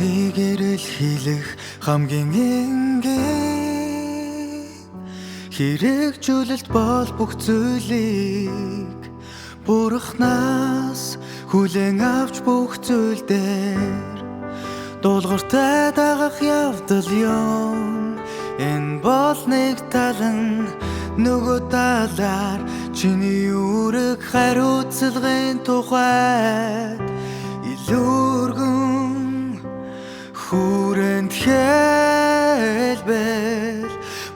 Үнэнийг эрэл хийлэх хамгийн энгийн хэрэгжүүлэлт бол бүх зүйлийг Бурханаас хүлээн авч бүх зүйл дээр дуулууртай дагах явдал юм. Энэ бол нэг талан, нөгөө талаар чиний үүрэг хариуцлагын тухайд илүүргэн хүрээнд хэлбэл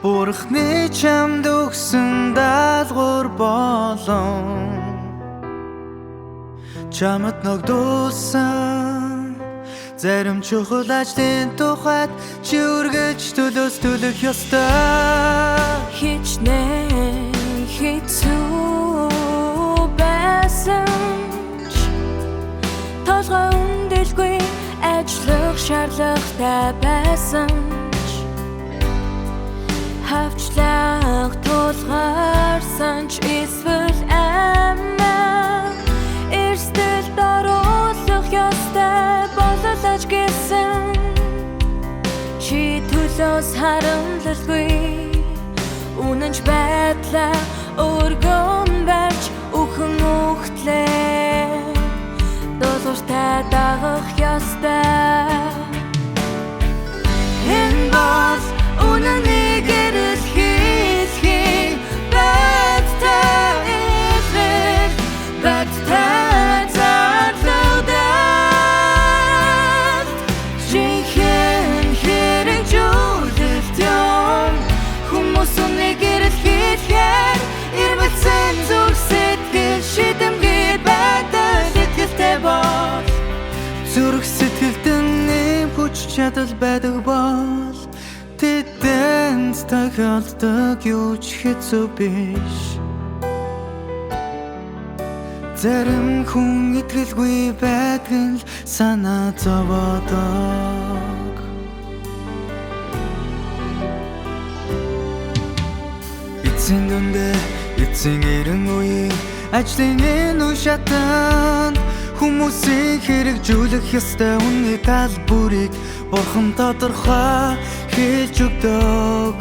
Бурхны чамд өгсөн даалгавар болон чамд ногдуулсан зарим чухал ажлын тухайд чи үргэлж төлөх ёстой. Хичнээн хэцүү байсан ч толгой өндөлгүй ажиллах шаардлагатай байсан ч хавчлах тулгарсан ч эсвэл амиа эрсдэл даруулах ёстой бололж гэсэн чи төлөөс харамлалгүй үнэнч байдлаа өргөн барьж өхөн өгтлээ дуулууртай дагах ёстой. Энэ бол үнэнийг эрэл хийлэх байттай эвэр байттай зарлагдаад жинхэнэ хэрэгжүүлэлт юм. Хүмүүс үнэнийг эрэл хийлэхээр ирмэлцэн зүрх сэтгэл шидэмгий байдал итгэлтэй бол Зүрх сэтгэлд нэм хүч чадал байдаг бол тэдэнд тохиолдог юу ч хэцүү биш. Зарим хүн итгэлгүй байдаг нь санаа зоводог. Эцсийн дүндээ эцсийн эрен үеийн ажлын энэ үе шатанд хүмүүсийн хэрэгжүүлэх ёстой үнний тал бүрийг Бурхан тодорхой хэлж өгдөг.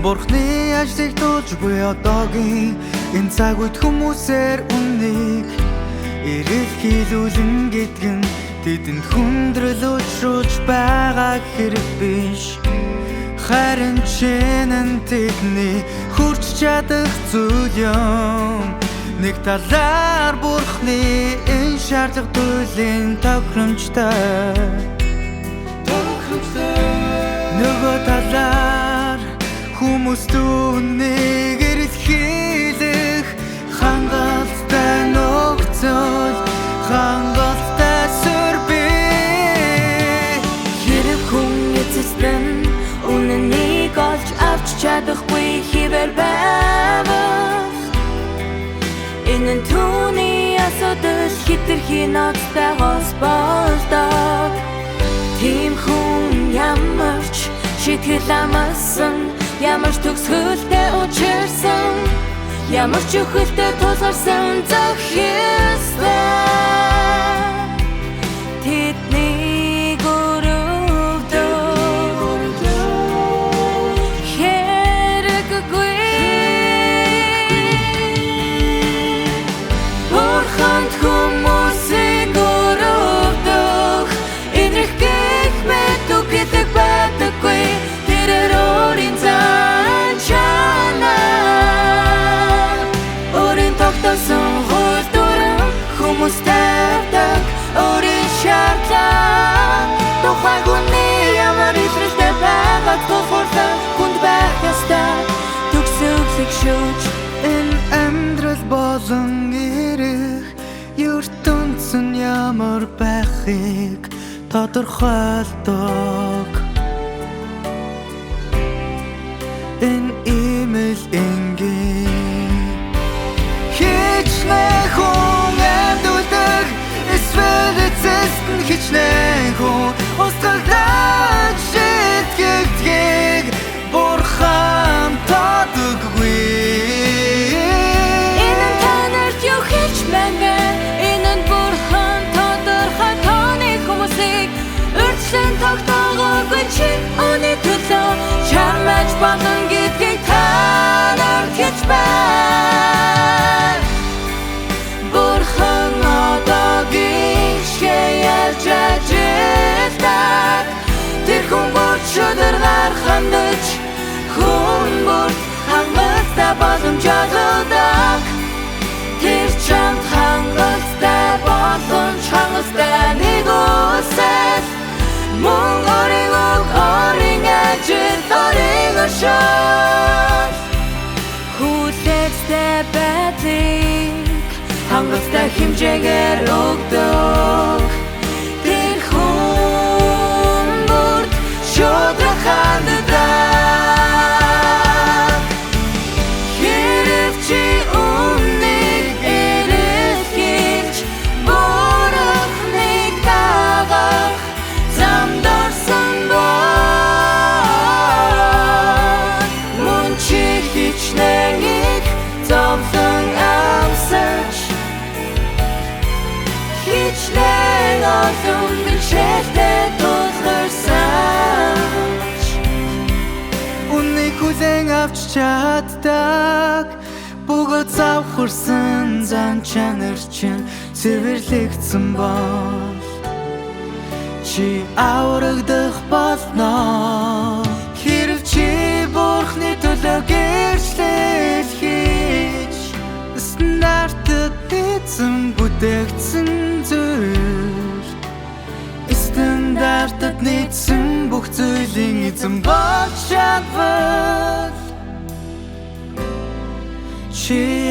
Бурхны ажлыг туулж буй одоогийн энэ цаг үед хүмүүсээр үннийг эрэлхийлүүлэн гэдэг нь тэдэнд хүндрэл учруулж байгаа хэрэг биш. Харин чинэн тэдний хүрч чадах зүйл юм. Нэг талаар Бурхны энэ шаардлага туйлын тохиромжтой, нөгөө талаар хүмүүст үнэнийг эрэл хийлэх хангалттай нөхцөл, хангалттай сүр бий. хэрэг хүн эцэстэн үнэнийг олж авч чадахгүй хэвээр байвал энэ нь түүний асуудал хэтэрхий ноцтой гос болдог. Тийм хүн ямар ч шийтгэл амарсан, ямар ч төгсгөлтэй учирсан, ямар ч өхөлтэй тулгарсан зохистой тэднийг өрөвдөг хэрэггүй. Бурханд хүмүүсийг өрөвдөг энэрх гэх мэт үг гэдэг байдаггүй. Тэрээр өөрийн зан чанар өөрийн тогтоосон хууль дүрм хүмүүс тавьдаг өөрийн шаардлага. Тухайн хүний ямар илрэлтэй байгааг тулгуурлах хүнд байх ёстой. Төгсөглөг шүүж Энэ амьдрал болон ирэх ертөнцийн ямар байхыг тодорхойлдог. Энэ имэл энгийн хичнээн хүн амьдулдаг эсвэл эцэст нь хичнээн хүн устгалдаж шийтгэгдгийг Бурхан тодоггүй. энэ нь танарт юу хэлж байна вэ? Энэ нь Бурхан тодорхой тооны болно гэдгийг та нарт хэлж байна. Бурхан одоогийн ярьж ажилдаг. Тэр хүн бүр шүдэр гарахандаж хүн бүр хангалттай боломжтой олдог. Тэр чамд хангалттай боломж хангалттай нэг үсэл мөн орин ажил орин өршөөл хүлээцтэй байдлыг хангалттай хэмжээгээр өгдөг. Тэр хүн бүрд шудраг ханддаг. Хэрэг чи үннийг эрэлхийлж бурхныг дагах замд орсон бол мөн чи хичнээн их зовлон амсаж хичнээн олон бэрхшээлтэй тулгарсаж Үннийг хүлээн авч чаддаг бөгөөд завхарсан зан чанар чинь цэвэрлэгдсэн бол чи аврагдах болно. Хэрв чи бурхны төлөө гэрчлэл хийж стандартад эзэн бүтээгдсэн зүйл стандартад нийцсэн бүх зүйлийн эзэн болж чадвал чи